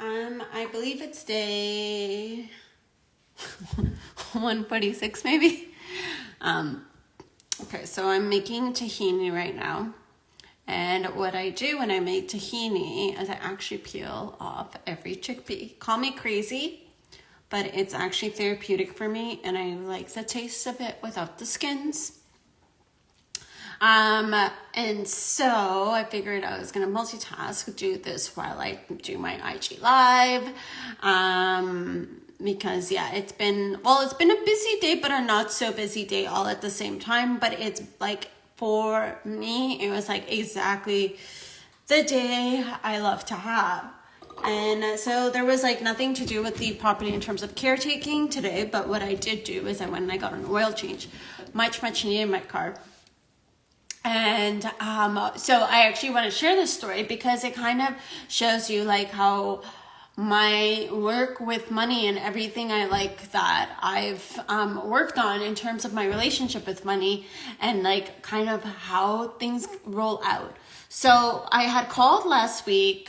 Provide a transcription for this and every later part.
I believe it's day 146 maybe. Okay, so I'm making tahini right now. And what I do when I make tahini is I actually peel off every chickpea. Call me crazy, but it's actually therapeutic for me, and I like the taste of it without the skins. And so I figured I was gonna multitask, do this while I do my IG live. Because yeah, it's been a busy day, but a not so busy day all at the same time. But it's like, for me, it was like exactly the day I love to have. And so there was like nothing to do with the property in terms of caretaking today, but what I did do is I went and I got an oil change, much needed in my car. And so I actually want to share this story because it kind of shows you like how my work with money and everything I like that I've worked on in terms of my relationship with money and like kind of how things roll out. So I had called last week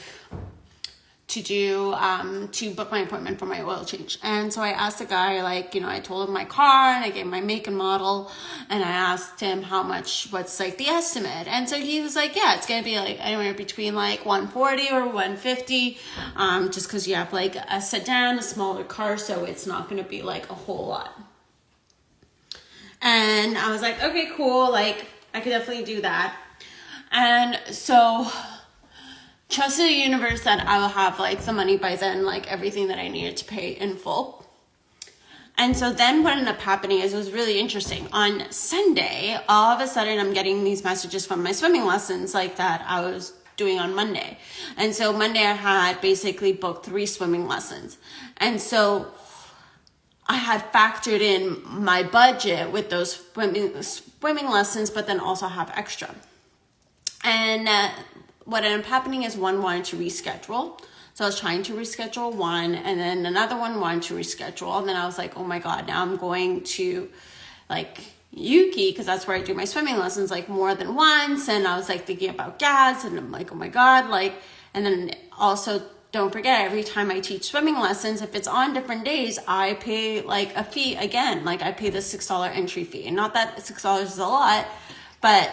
to book my appointment for my oil change. And so I asked the guy, like, I told him my car and I gave my make and model, and I asked him how much, what's like the estimate. And so he was like, yeah, it's going to be like anywhere between like 140 or 150, just because you have like a sedan, a smaller car, so it's not going to be like a whole lot. And I was like, okay, cool. Like I could definitely do that. And so trusted the universe that I will have like the money by then, like everything that I needed to pay in full. And so then what ended up happening is it was really interesting. On Sunday, all of a sudden I'm getting these messages from my swimming lessons like that I was doing on Monday. And so Monday I had basically booked 3 swimming lessons. And so I had factored in my budget with those swimming lessons, but then also have extra. And what ended up happening is one wanted to reschedule. So I was trying to reschedule one, and then another one wanted to reschedule. And then I was like, oh my God, now I'm going to like Yuki, because that's where I do my swimming lessons, like more than once. And I was like thinking about gas, and I'm like, oh my God, like, and then also don't forget, every time I teach swimming lessons, if it's on different days, I pay like a fee again. Like I pay the $6 entry fee. And not that $6 is a lot, but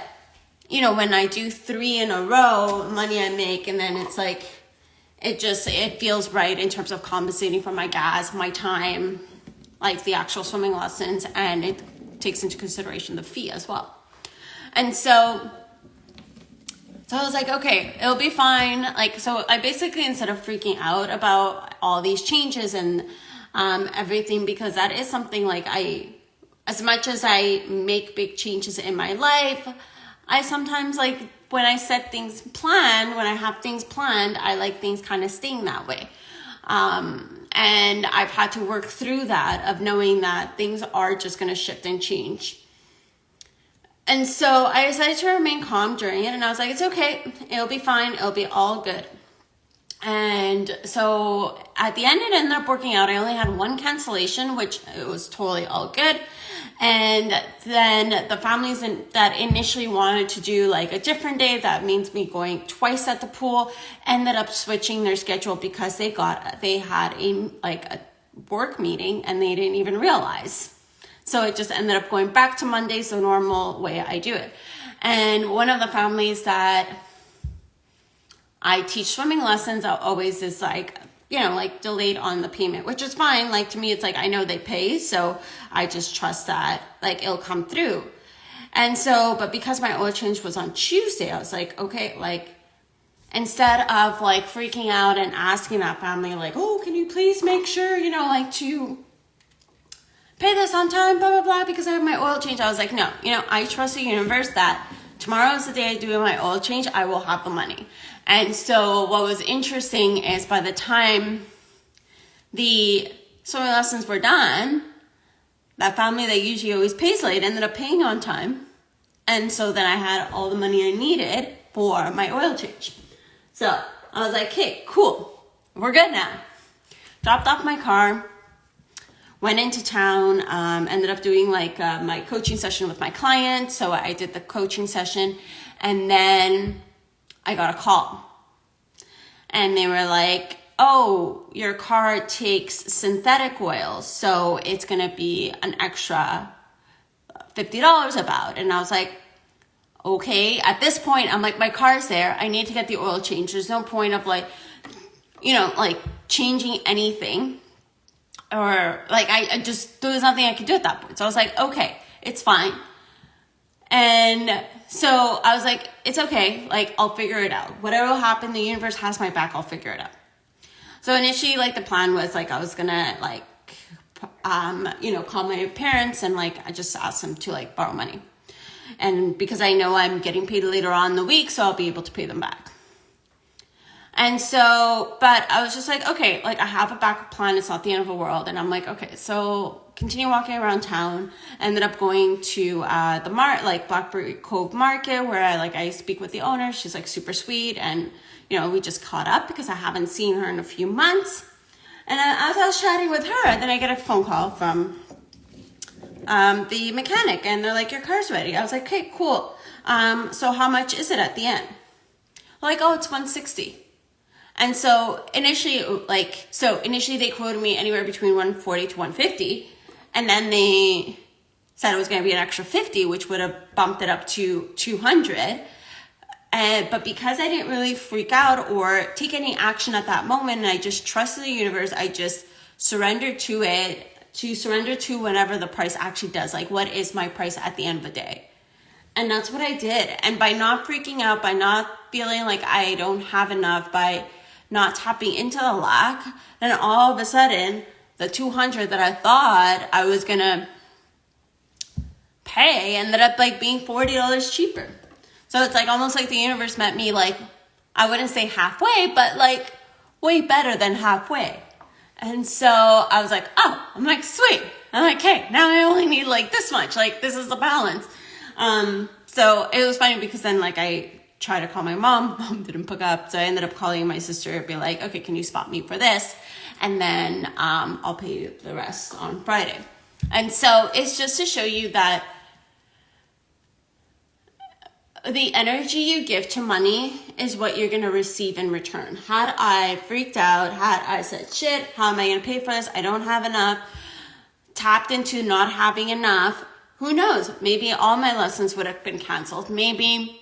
when I do 3 in a row, money I make, and then it's like, it feels right in terms of compensating for my gas, my time, like the actual swimming lessons, and it takes into consideration the fee as well. And so I was like, okay, it'll be fine. Like, so I basically, instead of freaking out about all these changes and everything, because that is something like as much as I make big changes in my life, I sometimes like when I set things planned, when I have things planned, I like things kind of staying that way. And I've had to work through that of knowing that things are just going to shift and change. And so I decided to remain calm during it. And I was like, it's okay. It'll be fine. It'll be all good. And so at the end, it ended up working out. I only had 1 cancellation, which it was totally all good. And then the families that initially wanted to do like a different day, that means me going twice at the pool, ended up switching their schedule because they had a work meeting and they didn't even realize. So it just ended up going back to Mondays, the normal way I do it. And one of the families that I teach swimming lessons always is like, like delayed on the payment, which is fine. Like to me, it's like, I know they pay, so I just trust that like it'll come through. And so, but because my oil change was on Tuesday, I was like, okay, like instead of like freaking out and asking that family like, oh, can you please make sure, like to pay this on time, blah, blah, blah, because I have my oil change. I was like, no, I trust the universe that tomorrow is the day I do my oil change, I will have the money. And so what was interesting is by the time the swimming lessons were done, that family that usually always pays late ended up paying on time. And so then I had all the money I needed for my oil change. So I was like, okay, cool. We're good now. Dropped off my car, went into town, ended up doing like my coaching session with my client. So I did the coaching session, and then I got a call. And they were like, oh, your car takes synthetic oils, so it's going to be an extra $50 about. And I was like, okay, at this point, I'm like, my car's there. I need to get the oil changed. There's no point of like, like changing anything, or like, I just, there was nothing I could do at that point. So I was like, okay, it's fine. And so I was like, it's okay. Like, I'll figure it out. Whatever will happen, the universe has my back. I'll figure it out. So initially, like, the plan was like, I was gonna like, call my parents and like, I just asked them to like borrow money. And because I know I'm getting paid later on in the week, so I'll be able to pay them back. And so, but I was just like, okay, like I have a backup plan. It's not the end of the world. And I'm like, okay, so continue walking around town. Ended up going to the Blackberry Cove Market, where I speak with the owner. She's like super sweet. And, we just caught up because I haven't seen her in a few months. And as I was chatting with her, then I get a phone call from the mechanic, and they're like, your car's ready. I was like, okay, cool. So how much is it at the end? Like, oh, it's $160. And so initially they quoted me anywhere between $140 to $150, and then they said it was going to be an extra $50, which would have bumped it up to $200. But because I didn't really freak out or take any action at that moment, and I just trusted the universe, I just surrendered to it, to surrender to whatever the price actually does. Like, what is my price at the end of the day? And that's what I did. And by not freaking out, by not feeling like I don't have enough, by not tapping into the lack, then all of a sudden, the $200 that I thought I was gonna pay ended up like being $40 cheaper. So it's like almost like the universe met me like, I wouldn't say halfway, but like way better than halfway. And so I was like, oh, I'm like, sweet. I'm like, hey, now I only need like this much. Like, this is the balance. So it was funny because then like I tried to call my mom. Mom didn't pick up. So I ended up calling my sister and be like, okay, can you spot me for this? And then I'll pay you the rest on Friday. And so it's just to show you that the energy you give to money is what you're going to receive in return. Had I freaked out, had I said, shit, how am I going to pay for this? I don't have enough. Tapped into not having enough. Who knows? Maybe all my lessons would have been canceled. Maybe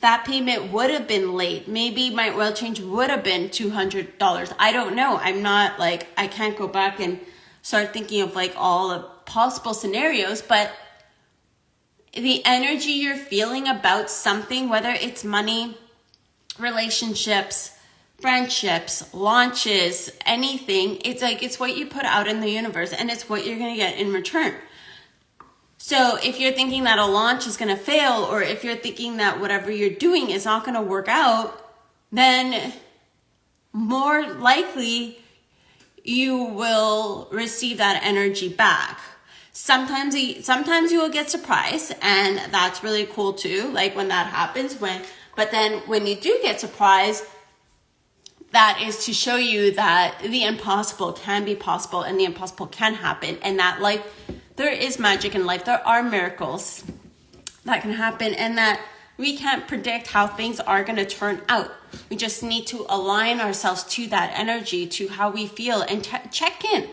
that payment would have been late. Maybe my oil change would have been $200. I don't know. I'm not like, I can't go back and start thinking of like all the possible scenarios, but the energy you're feeling about something, whether it's money, relationships, friendships, launches, anything, it's like, it's what you put out in the universe, and it's what you're going to get in return. So if you're thinking that a launch is going to fail, or if you're thinking that whatever you're doing is not going to work out, then more likely you will receive that energy back. Sometimes you will get surprised, and that's really cool too. Like when that happens, but then when you do get surprised, that is to show you that the impossible can be possible, and the impossible can happen, and that life, there is magic in life. There are miracles that can happen, and that we can't predict how things are going to turn out. We just need to align ourselves to that energy, to how we feel, and check in.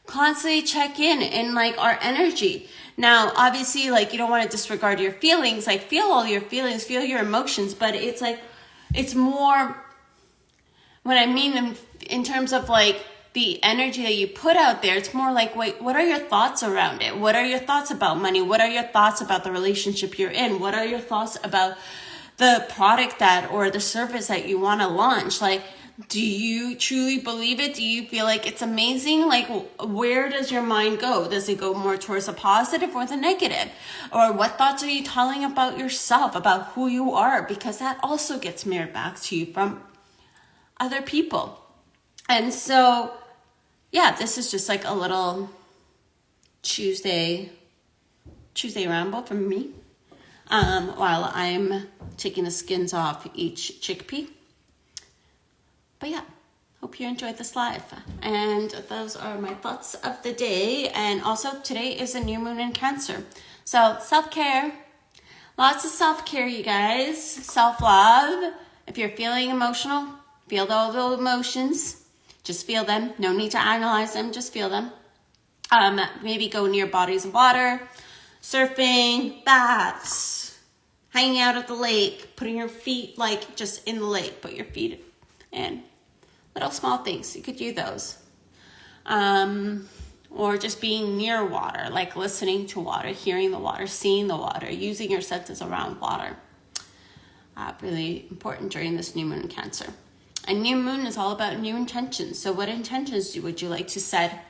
Constantly check in like our energy. Now, obviously, like you don't want to disregard your feelings. Like feel all your feelings, feel your emotions, but it's like, it's more, what I mean in terms of like the energy that you put out there, it's more like, wait, what are your thoughts around it? What are your thoughts about money? What are your thoughts about the relationship you're in? What are your thoughts about the product or the service that you want to launch? Like, do you truly believe it? Do you feel like it's amazing? Like, where does your mind go? Does it go more towards the positive or the negative? Or what thoughts are you telling about yourself, about who you are? Because that also gets mirrored back to you from other people. And so, yeah, this is just like a little Tuesday ramble from me while I'm taking the skins off each chickpea. But yeah, hope you enjoyed this live. And those are my thoughts of the day. And also today is a new moon in Cancer. So self-care, lots of self-care, you guys. Self-love. If you're feeling emotional, feel all those emotions. Just feel them. No need to analyze them. Just feel them. Maybe go near bodies of water, surfing, baths, hanging out at the lake, putting your feet like just in the lake. Put your feet in. Little small things. You could do those. Or just being near water, like listening to water, hearing the water, seeing the water, using your senses around water. Really important during this new moon in Cancer. And new moon is all about new intentions. So what intentions would you like to set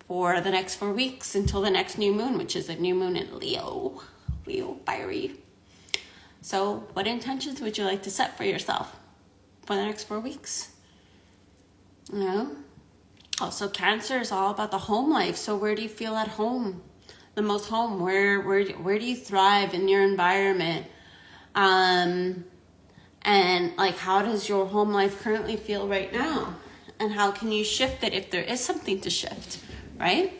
for the next 4 weeks until the next new moon, which is a new moon in Leo, fiery. So what intentions would you like to set for yourself for the next 4 weeks? You know? Also, Cancer is all about the home life. So where do you feel at home? The most home? Where do you thrive in your environment? And like, how does your home life currently feel right now? And how can you shift it if there is something to shift, right?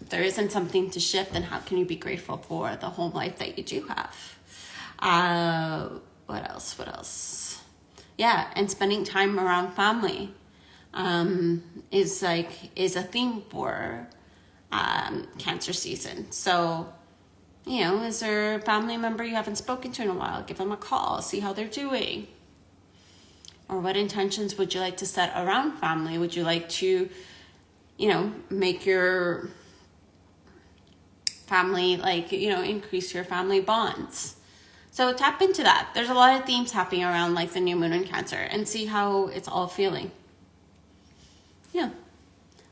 If there isn't something to shift, then how can you be grateful for the home life that you do have? What else? Yeah, and spending time around family is a theme for Cancer season. So, you know, is there a family member you haven't spoken to in a while? Give them a call, see how they're doing. Or what intentions would you like to set around family? Would you like to, you know, make your family, like, you know, increase your family bonds? So tap into that. There's a lot of themes happening around like the new moon in Cancer, and see how it's all feeling. Yeah.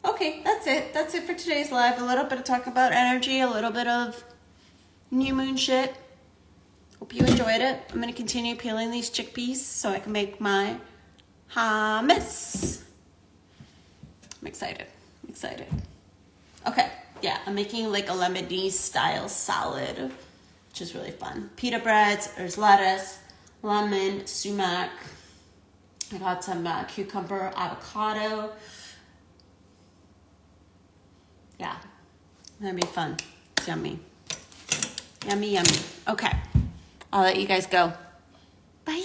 Okay, that's it. That's it for today's live. A little bit of talk about energy, a little bit of new moon shit. Hope you enjoyed it. I'm going to continue peeling these chickpeas so I can make my hummus. I'm excited. Okay, yeah, I'm making like a Lebanese style salad, which is really fun. Pita breads, there's lettuce, lemon, sumac. I got some cucumber, avocado. Yeah, that'd be fun. It's yummy. Yummy. Okay, I'll let you guys go. Bye.